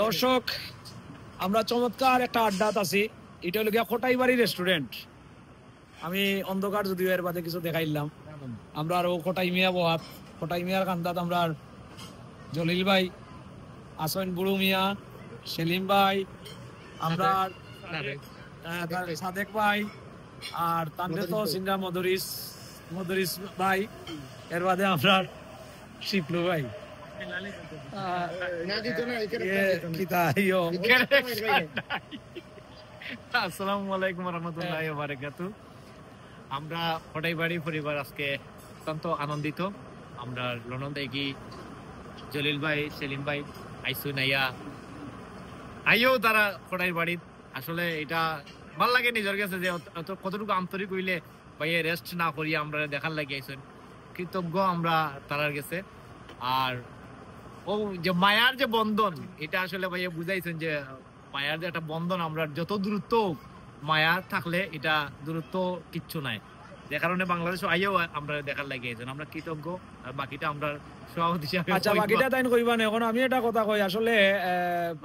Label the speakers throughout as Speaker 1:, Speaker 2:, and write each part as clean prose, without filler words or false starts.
Speaker 1: দর্শক আমরা চমৎকার একটা আড্ডাত আছি, এটা হলো গিয়া খোটাইবাড়ি রেস্টুরেন্ট। আমি অন্ধকার যদিও এর বাদে কিছু দেখাইলাম, আমরা আরো খোটাই মিয়া বহাত, খোটাই মিয়ার কান্দাত আমরা জলিল ভাই আসেন, বুড়ু মিয়া, সেলিম ভাই, আমরা সাদেক ভাই, আর তান্ডে তো সিঙ্গা মদরিস ভাই, এর বাদে আমরা শিপলু ভাই।
Speaker 2: আসসালামু আলাইকুম রহমতুল্লাহি ওয়া বারাকাতুহু। আমরা খোটাইবাড়ি পরিবার আজকে অত্যন্ত আনন্দিত। আমরা লন্ডন থেকে জলিল ভাই, সেলিম ভাই আইসুন আইও তারা খোটাইবাড়ি। আসলে এটা ভাল লাগে নিজের কাছে যে কতটুকু আন্তরিক হইলে ভাইয়ে রেস্ট না করি আমরা দেখার লাগে আইসুন। কৃতজ্ঞ আমরা তারার গেছে। আর ও যে মায়ার যে বন্ধন, এটা আসলে ভাইয়া বুঝাইছেন যে মায়ার যে একটা বন্ধন, আমরা যত দূরত্ব মায়া থাকলে এটা দূরত্ব কিচ্ছু নাই, যে কারণে বাংলাদেশে আইও আমরা দেখার লাগিয়েছেন। আমরা কৃতজ্ঞ। আর বাকিটা আমরা সভাপতি হিসাবে
Speaker 1: আচ্ছা বাকিটা তাই কইবা না। এখন আমি এটা কথা কই, আসলে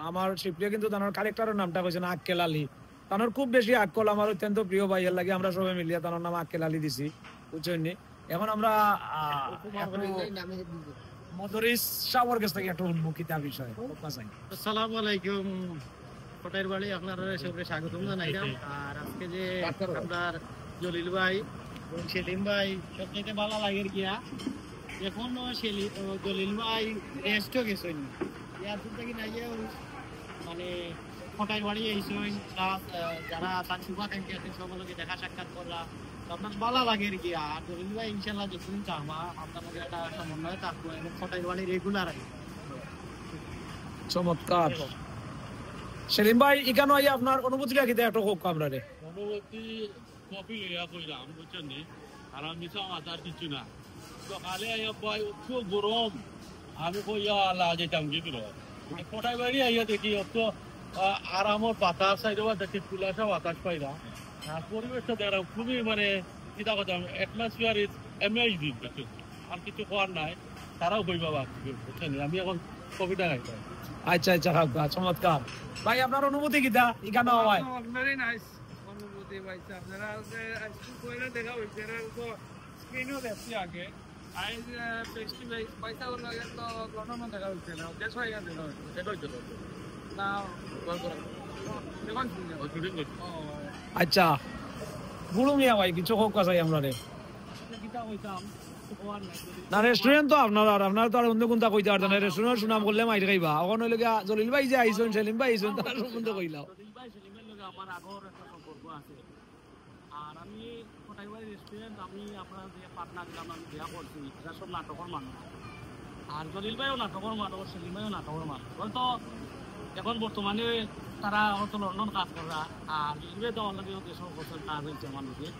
Speaker 1: আমার শিবপ্রিয় কিন্তু তার ক্যারেক্টারের নামটা কইছেন আক্কেল আলী। তার খুব বেশি আক্কল, আমার অত্যন্ত প্রিয় ভাইয়ের লাগে আমরা সবাই মিলিয়ে তার নাম আক্কেল আলী দিছি, বুঝছেন নি? এখন আমরা মদরিস সাবর কাছ থেকে একটু উন্মুখিতা বিষয়।
Speaker 2: আসসালামু আলাইকুম খোটাইবাড়ি, আপনারা সবাই স্বাগতম জানাইলাম। আর আজকে যে আপনার জলিল ভাই, সেলিম ভাই সবচেয়ে ভালো লাগে গিয়া এখনো জলিল ভাই রেস্টও গেছেন এয়ারপোর্ট থেকে নাই, মানে খোটাইবাড়ি এইসই যারা তার সুভা থ্যাংক আছে সকলকে দেখা সাক্ষাৎ করলা, আপনার ভালো লাগে গিয়া। আর জলিল ভাই ইনশাল্লাহ দেখুন চামা আপনার মধ্যে একটা সমন্বয় থাকবো এবং খোটাইবাড়ি রেগুলার আই।
Speaker 1: চমৎকার। সেলিম ভাই এখানে আইয়া আপনার অনুভূতিটা কি একটা হোক আমরা রে?
Speaker 3: অনুভূতি কপি লইয়া কইলাম, বুঝছেন নি? আর আমি তো আর কিছু না, সকালে আইয়া ভাই খুব গরম, আমি কইয়া আল্লাহ যেতাম কি করো খোটাইবাড়ি আইয়া দেখি অত আরামত বাতাস সাইড দেখি কুলাসা বাতাস পাইলাম। আর পরিবেশটা দেখলাম খুবই মানে চিন্তা করতাম অ্যাটমসফিয়ার ইজ অ্যামেজিং, আর কিছু করার নাই, তারাও কইবা বুঝছেন। আমি এখন কবিতা গাইতাম।
Speaker 1: আচ্ছা আচ্ছা, চমৎকার। ভাই আপনার অনুভূতি কিটা এখানে হয়?
Speaker 4: ভেরি নাইস অনুভূতি পাইছে আপনারা যে আজকে কইরা দেখা হইছে, এর তো স্ক্রিনও দেখছি আগে। আইজ ফেস্টিভ্যাল পয়সা লাগে তো লন্ডনে দেখা হইছে না, দেশ হয়ে গেছে না,
Speaker 3: এটা হইতো
Speaker 4: না গল্প দেখুন
Speaker 1: আচ্ছা বুড়ো মিয়া ভাই কিছু হোক চাই আমরা রে
Speaker 4: কিতা হইতাম
Speaker 1: না। রেস্টুরেন্ট তো আপনার তো আর অন্য কোনটা কইতে পারতেন না, রেস্টুরেন্ট সুনাম করলে মাইর খাইবা। এখন হইলে গিয়া জলিল ভাই যে আইসুন, সেলিম ভাই আইসুন, তারা সম্বন্ধে কইলাও।
Speaker 4: জলিল ভাই সেলিমের লগে আমার আগর একটা সম্পর্ক আছে। আর আমি খোটাইবাড়ি রেস্টুরেন্ট, আমি আপনার যে পার্টনার দিলাম আমি বিয়া করছি, এটা সব নাটকের মানুষ। আর জলিল ভাইও নাটকের মানুষ, সেলিম ভাইও নাটকের মানুষ। হয়তো এখন বর্তমানে তারা হয়তো লন্ডন কাজ করা, আর জলিল ভাই তো অলরেডি দেশের বছর কাজ হয়েছে মানুষের,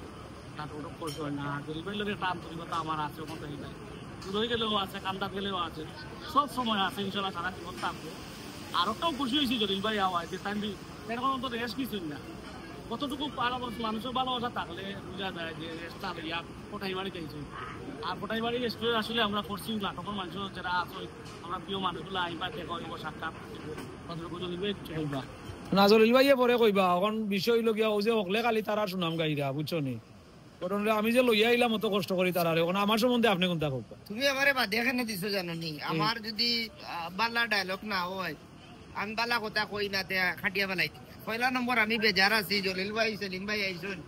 Speaker 4: তার ওটা করতে হয় না। আর জলিল ভাইয়ের লগে একটা আন্তরিকতা আমার আছে, ওখান থেকে নাই দূরে গেলেও আছে, কান্দাত গেলেও আছে, সব সময় আছে, ইনশাল্লাহ সারা জীবন থাকবে। আর ওটাও খুশি হয়েছি জলিল ভাই আওয়াজ যে তাই এরকম তো রেস্ট কিছুই না। কতটুকু মানুষের ভালোবাসা থাকলে বোঝা যায় যে রেস্ট থাকলে কোটাইবাড়ি চাইছি। আর কোটাইবাড়ি রেস্টুরেন্ট আসলে আমরা করছি নাটকের মানুষ যারা আছে, আমরা প্রিয় মানুষগুলো আইবা দেখা হইব, সাক্ষাৎ কতটুকু জলিল ভাই চলবা
Speaker 1: না। জলিল ভাইয়ে পরে কইবা, এখন বিষয় হইল গিয়া ও যে হকলে খালি তারা সুনাম গাইরা, বুঝছো নি? আমি যে লইয়া আইলাম অত কষ্ট করি তারা, আমার সম্বন্ধে আপনি কোনটা হোক?
Speaker 5: তুমি আমারে বাদে এখানে দিছো জানো নি? আমার যদি বালা ডায়লগ না হয়, আমি বালা কথা কই না, খাটিয়া বেলাই পয়লা নম্বর আমি বেজার আছি। জলিল ভাই, সেলিম ভাই আইসুন,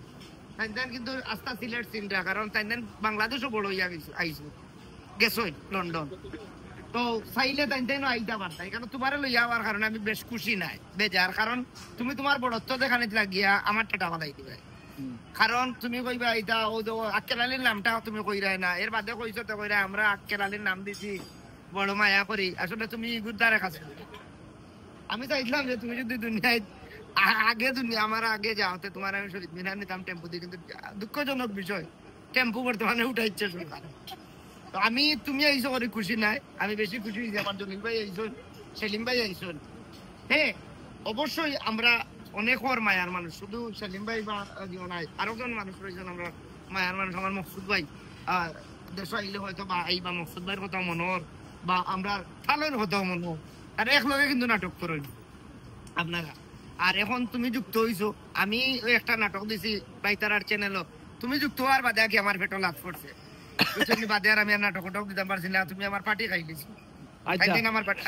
Speaker 5: তাইন কিন্তু আস্তা সিলেট চিন্তা, কারণ তাইন বাংলাদেশও বড় হইয়া আইসু গেছই লন্ডন, তো চাইলে তাইন আইতা পারতাই। কারণ তোমার লইয়া হওয়ার কারণে আমি বেশ খুশি নাই, বেজার। কারণ তুমি তোমার বড়ত্ব দেখানে লাগিয়া আমার টেটা বালাই দিবে। কারণ তুমি কইবা এটা ও আক্কেল আলীর নামটা তুমি কইরাই না, এর বাদে কইছো তো কইরা আমরা আক্কেল আলীর নাম দিছি, বড় মায়া করি। আসলে তুমি গুদ্দারে কাছে আমি চাইছিলাম যে তুমি যদি দুনিয়ায় আগে আমার আগে যাওতে তোমার আমি শরীর মিনার নিতাম টেম্পু দিয়ে, কিন্তু দুঃখজনক বিষয় টেম্পু বর্তমানে উঠাইছে সরকার। তো আমি তুমি আইসো করে খুশি নাই, আমি বেশি খুশি হয়েছি আমার জলিল ভাই আইসুন, সেলিম ভাই আইসুন। হ্যাঁ অবশ্যই আমরা অনেক মায়ার মানুষ, শুধু সেলিম ভাই বা নাই, আরো জন মানুষ রয়েছেন আমরা মায়ার মানুষ। আমার মকসুদ ভাই দেশ আইলে হয়তো বা এই বা মকসুদ ভাইয়ের কথা মনোর, বা আমরা থালের কথাও মনোর, তারা একলগে কিন্তু নাটক করেন আপনারা। আর এখন তুমি যুক্ত হইছো, আমি ওই একটা নাটক দিছি বাইতারার চ্যানেলও, তুমি যুক্ত হওয়ার বাদে কি আমার পেটও লাভ করছে, বুঝছেন? বাদে আর আমি আর নাটকটাও দিতে পারছি না, তুমি আমার পার্টি খাই দিছি।
Speaker 1: আচ্ছা
Speaker 5: আমার পার্টি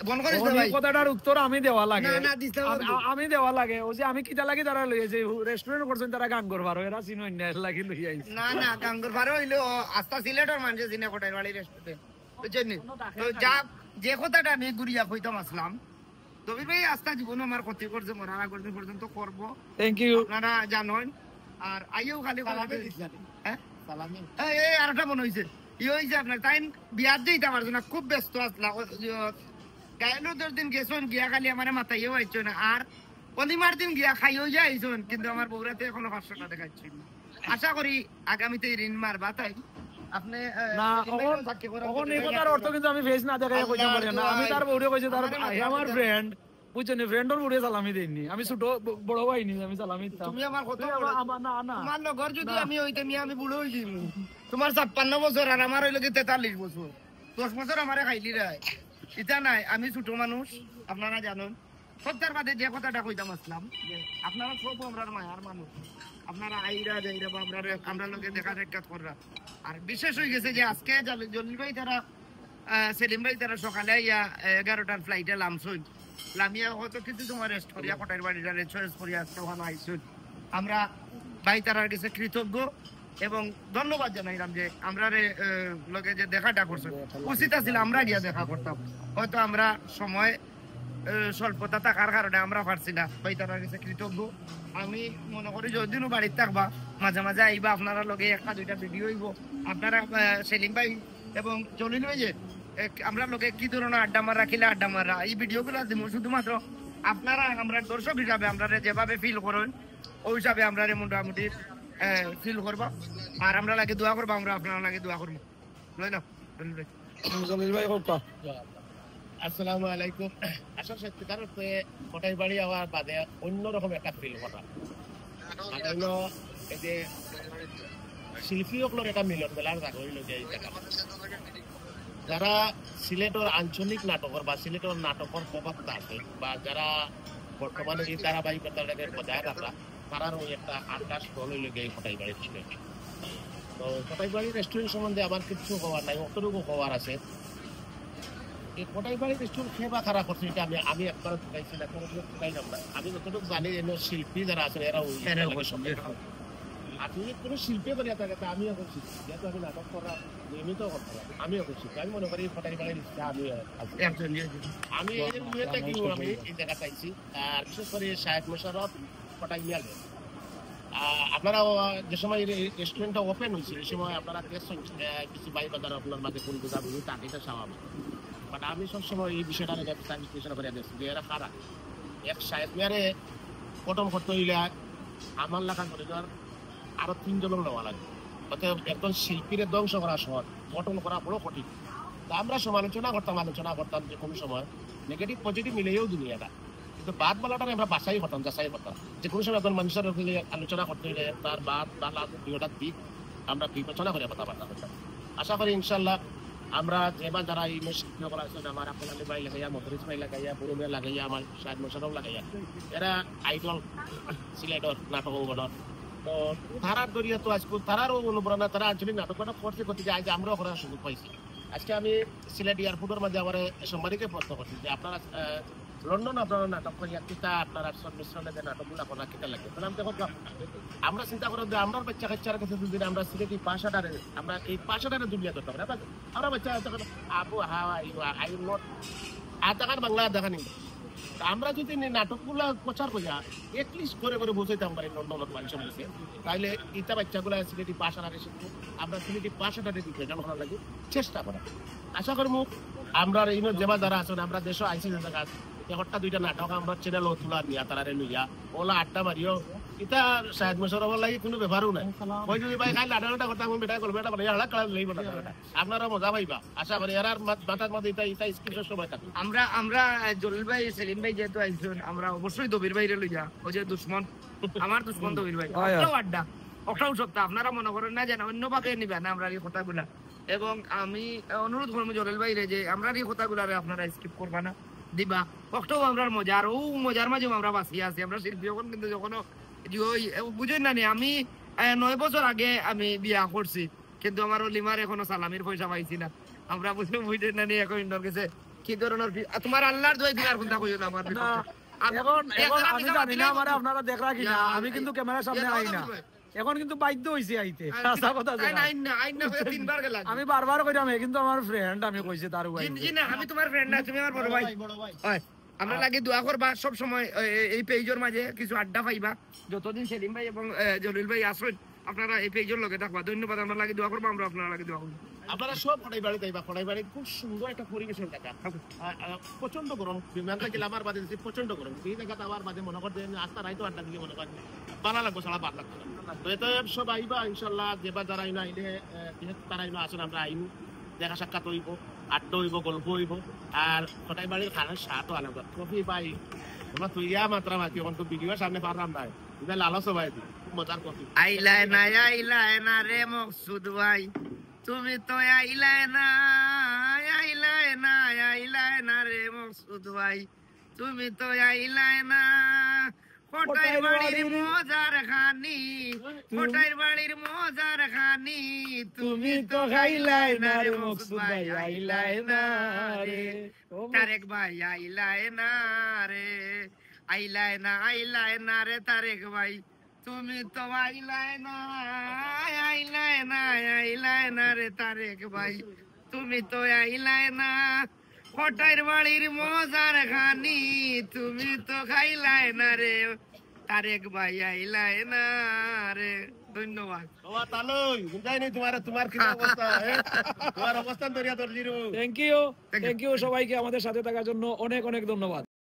Speaker 5: বন করিস
Speaker 1: ওই
Speaker 5: ভাই,
Speaker 1: কথাটার উত্তর আমি দেওয়া লাগে,
Speaker 5: না, না, দিতে হবে।
Speaker 1: আমি দেওয়া লাগে। ওই যে আমি কিতা লাগি তারা লইছে রেস্টুরেন্ট করছেন, তারা গান করবার এরা চিনো না লাগি লই আইছে।
Speaker 5: না না গাঙ্গুর পারে হইলো আস্তা সিলেটের মানুষের চিনে কোটাই বাড়ি রেস্টুরেন্ট, বুঝছেন? তো যা যে কথাটা আমি ঘুরিয়া কইতাম আসলাম, তবে ভাই আস্তা জীবন আমার ক্ষতি করছে, মরার আগ পর্যন্ত করবো,
Speaker 1: থ্যাংক ইউ।
Speaker 5: আপনারা জানেন। আর আইও খালি হ্যাঁ আর একটা মনে হয়েছে ই হয়েছে আপনার তাই বিয়ার যেতে পারছো না, খুব ব্যস্ত আসলা গাইলো 10 দিন গেছেন গিয়া খালি আমার মাথাইও আইছো না, আর পলিমার দিন গিয়া খাইও যাই আইছেন, কিন্তু আমার বউরাতে এখনো 500 টাকা দেখাচ্ছি। আশা করি আগামীতে ঋণ মারবা, তাই আপনি
Speaker 1: না এখন এই কথার অর্থ কিন্তু আমি ফেস না দেখাই কইতে পারি না। আমি তার বউরে কইছি, তার আমার ফ্রেন্ড, বুঝছেন, ফ্রেন্ডর বউরে সালামি দেইনি, আমি ছোট বড় ভাই নি, আমি সালামি দিতাম।
Speaker 5: তুমি আমার কথা
Speaker 1: আমার না না
Speaker 5: তোমার লগর যদি আমি হইতাম আমি বুড়ো হই যাইমু, তোমার 56 বছর আর আমার হইলো কি 43 বছর, 10 বছর আমারে খাইলি রায়। এটা নাই, আমি ছোট মানুষ, আপনারা জানেন। সত্যার বাদে যে কথাটা কইতাম আসলাম, যে আপনারা সব আমরার মায়ার মানুষ, আপনারা আইরা যাইরা বা আমরা লোকে দেখা সাক্ষাৎ কররা। আর বিশেষ হয়ে গেছে যে আজকে জলিল ভাই তারা সেলিম ভাই তারা সকালে ইয়া 11টার ফ্লাইটে লামছুন, লামিয়া হয়তো কিছু তোমার রেস্ট করিয়া কোটার বাড়িটা চয়েস করিয়া আজকে ওখানে আইসুন। আমরা ভাই তারার কাছে কৃতজ্ঞ এবং ধন্যবাদ জানাইলাম যে আমরা লোকে যে দেখাটা করছে, উচিত আছিল আমরা গিয়া দেখা করতাম, হয়তো আমরা সময় স্বল্পতা থাকার কারণে আমরা পারছি না। ভাই তারার কাছে কৃতজ্ঞ। আমি মনে করি যদিও বাড়িতে থাকবা মাঝে মাঝে আইবা, আপনারা লগে 1-2টা ভিডিও হইব, আপনারা সেলিম ভাই এবং জলিল ভাই যে আমরা লোকে কি ধরনের আড্ডা মারা খিলে আড্ডা মারা এই ভিডিওগুলো দিব, শুধুমাত্র আপনারা আমরা দর্শক হিসাবে আমরা যেভাবে ফিল করেন ওই হিসাবে আমরা মোটামুটি ফিল করবো, আর আমরা লাগে দোয়া করবো, আমরা আপনারা লাগে দোয়া করবো।
Speaker 1: জলিল ভাই কোকা
Speaker 2: আসসালামু আলাইকুম। আসলে সত্যিকার অর্থে কোটাই বাড়ি হওয়ার বাদে অন্যরকম একটা ফিল করা, এই যে শিল্পীসকলের একটা মিলন মেলার জায়গা হইল যে এই জায়গা, যারা সিলেটের আঞ্চলিক নাটকের বা সিলেটের নাটকের প্রভাবটা আছে বা যারা বর্তমানে এই ধারাবাহিকতাটাকে বজায় রাখা, তারার ওই একটা আড্ডা স্থল হইল গিয়ে কোটাই বাড়ি রেস্টুরেন্ট। তো কোটাই বাড়ি রেস্টুরেন্ট সম্বন্ধে আমার কিছু হওয়ার নাই, অতটুকু হওয়ার আছে। এই কোটাই বাড়ি রেস্টুরেন্ট সেবা খারাপ করছে, এটা আমি একবার ঢুকাইছি না, কোনো ঢুকাইলাম না। আমি যতটুকু জানি শিল্পী যারা আছে এরা আপনি কোনো শিল্পী বানিয়ে থাকে, আমিও করছি, যেহেতু আমি নাটক করা নিয়মিত করতে পারি, আমিও করছি। আমি মনে করি কোটাই বাড়ির আমি আমি এই জায়গা চাইছি। আর বিশেষ করে শাহেদ মোশাররফ কোটাই মিয়াল, আপনারা যে সময় রেস্টুরেন্টটা ওপেন হয়েছে এই সময় আপনারা কিছু বাই বাজার আপনার মাঝে কোন বোঝাবো তাকে এটা স্বাভাবিক, বাট আমি সবসময় এই বিষয়টা বিশ্লেষণ করে দেখছি যে এরা খারাপ। এক শাহেদ মিয়ারে পটম করতে হইলে আমার লেখা করে দেওয়ার আরো 3 জন নেওয়া লাগবে, অতএব একজন শিল্পীর ধ্বংস করা সহজ, পটন করা বড় কঠিন। তা আমরা আলোচনা করতাম যে কোনো সময় নেগেটিভ পজিটিভ মিলেও দুনিয়াটা, কিন্তু বাদ বলাটা আমরা বাসাই করতাম, যাচাই করতাম যে কোনো সময় একজন মানুষের আলোচনা করতে হইলে তার বাদ বালা দুইটা দিক আমরা বিবেচনা করে কথাবার্তা করতাম। আশা করি ইনশাল্লাহ আমরা যেবার যারা এই শিল্পী করা আছে, আমার আপনার আলী ভাই লাগাইয়া, মধুরিস ভাই লাগাইয়া, বুড়ুমিয়া লাগাইয়া, আমার শাহেদ মোশাররফ লাগাইয়া, এরা আইডল সিলেটর নাটক অঙ্গনের। তো তারার দরিয়া তো আজকে তারারও অনুপ্রেরণা, তারা আঞ্চলিক নাটক করছে গতিকে আজ আমরাও করার সুযোগ পাইছি। আজকে আমি সিলেট এয়ারপোর্টের মাঝে আমার সাংবাদিকের প্রশ্ন করছি যে আপনারা লন্ডন আপনারা নাটক করিয়া কিতা আপনারা মিশ্রণে যে নাটকগুলো করা কিতা লাগে, আমি দেখো আমরা চিন্তা করি যে আমরা বাচ্চা কাচ্চার কাছে যদি আমরা সিলেটি ভাষাটারে আমরা এই ভাষাটারে দুনিয়া ধরতে পারি, আমরা বাচ্চা আবু আই নট আর দেখান বাংলা দেখানি, আমরা যদি নাটকগুলা প্রচার করিয়া এটলিস্ট করে করে বুঝাইতাম পারি লন্ডন মানুষের মধ্যে, তাহলে ইটা বাচ্চাগুলা সিলেটি ভাষাটারে শিখবো, আমরা সিলেটি ভাষাটারে দিতে জানানোর লাগে চেষ্টা করা। আশা করবো আমরা এই যেবা যারা আছেন আমরা দেশও আইসি জায়গা একটা 2টা নাটক আমরা চ্যানেল তুলা নিয়া তারারে লইয়া ওলা আড্ডা মারিও, এটা শাহেদ মোশাররফের লাগে কোনো ব্যাপারও নাই। ওই যদি ভাই খাই লাডাটা কথা আমি বেটা করবো, এটা বলে হালা কালা লইব না, আপনারা মজা পাইবা। আশা করি এরার মাথার মধ্যে এটা স্ক্রিনের সময় থাকে।
Speaker 5: আমরা জলিল ভাই সেলিম ভাই যেহেতু আইসুন, আমরা অবশ্যই দবির ভাইরে লইয়া, ওই যে দুশ্মন আমার দুশ্মন দবির ভাই, ওটাও আড্ডা ওটাও সত্য, আপনারা মনে করেন না যেন অন্যভাবে নিবেন আমরা এই কথাগুলা, এবং আমি অনুরোধ করবো জলিল ভাই রে যে আমরা এই কথাগুলারে আপনারা স্কিপ করবা না, দিবা কষ্টও আমরা মজার ও মজার মাঝে আমরা বাঁচিয়ে আছি। আমরা শিল্পী যখন কিন্তু যখন বুঝেন না নি, আমি 9 বছর আগে আমি বিয়া করছি, কিন্তু আমার লিমার এখনো সালামির পয়সা পাইছি না। আমরা বুঝেন না নি এখন ইন্ডোর গেছে কি ধরনের তোমার আল্লাহর দোয়াই দিবার কথা কইও না আমার
Speaker 1: না, এখন আমি জানি না আমারে আপনারা দেখরা কিনা, আমি কিন্তু ক্যামেরার সামনে আই না, এখন কিন্তু বাধ্য হইছি আইতে। আচ্ছা কথা যেটা।
Speaker 5: তিনবার গেলাম
Speaker 1: আমি বারবার কইরাম কিন্তু আমার ফ্রেন্ড আমি কইছি তার ওয়াইফ।
Speaker 5: জি না, আমি তোমার ফ্রেন্ড না, তুমি আমার বড় ভাই। হয় আমরা লাগে দোয়া করবা সব সময়, এই পেজের মাঝে কিছু আড্ডা পাইবা। যতদিন সেলিম ভাই এবং জলিল ভাই আসুন আপনারা এই পেজের লগে থাকবা। ধন্যবাদ। আমরা লাগে দোয়া করবো, আমরা আপনারা লাগে দোয়া করবো।
Speaker 3: আপনারা সব খটাইবাড়ি যাইবা, খটাইবাড়ি খুব সুন্দর একটা পরিবেশের জায়গা, প্রচন্ড গরম, বিমান থেকে আমার বাদে প্রচন্ড গরম, এই জায়গাতে আমার বাদে মনে করতেন আস্তা রাইতো আড্ডা দিয়ে মনে করেন ভালো লাগবো, সারা ভালো লাগতো। তো এতে সব আইবা ইনশাল্লাহ, যেবার যারা আইনা আইলে তারা আইনা আসেন, আমরা আইন দেখা সাক্ষাৎ হইব, আড্ডা হইব, গল্প হইব। আর খটাইবাড়ির খানার স্বাদও আলাদা, কফি পাই আমরা তুইয়া মাত্রা মাতি, এখন তো ভিডিওর সামনে পারলাম না, এবার লালচ ভাই মজার কফি।
Speaker 5: আইলায় না রে মকসুদ ভাই, তুমি তো আইলায় না রে মকসুদ ভাই, তুমি তো আইলায় না। কোটাইর বাড়ির মজার খানি, কোটাইর বাড়ির মজার খানি, তুমি তো খাইলায় না রে মকসুদ ভাই, আইলায় না রে। তারেক ভাই আইলায় না রে, আইলায় না রে তারেক ভাই, তুমি তো আইলায় না রে তারেক ভাই, তুমি তো আইলায় না। কোটাইর বাড়ির মজার খানি, তুমি তো খাইলায় না রে তারেক ভাই, আইলায় না রে। ধন্যবাদ।
Speaker 3: তোমার কি অবস্থা? তোমার অবস্থান ধরিয়া ধরছি।
Speaker 1: থ্যাংক ইউ সবাইকে আমাদের সাথে থাকার জন্য অনেক অনেক ধন্যবাদ।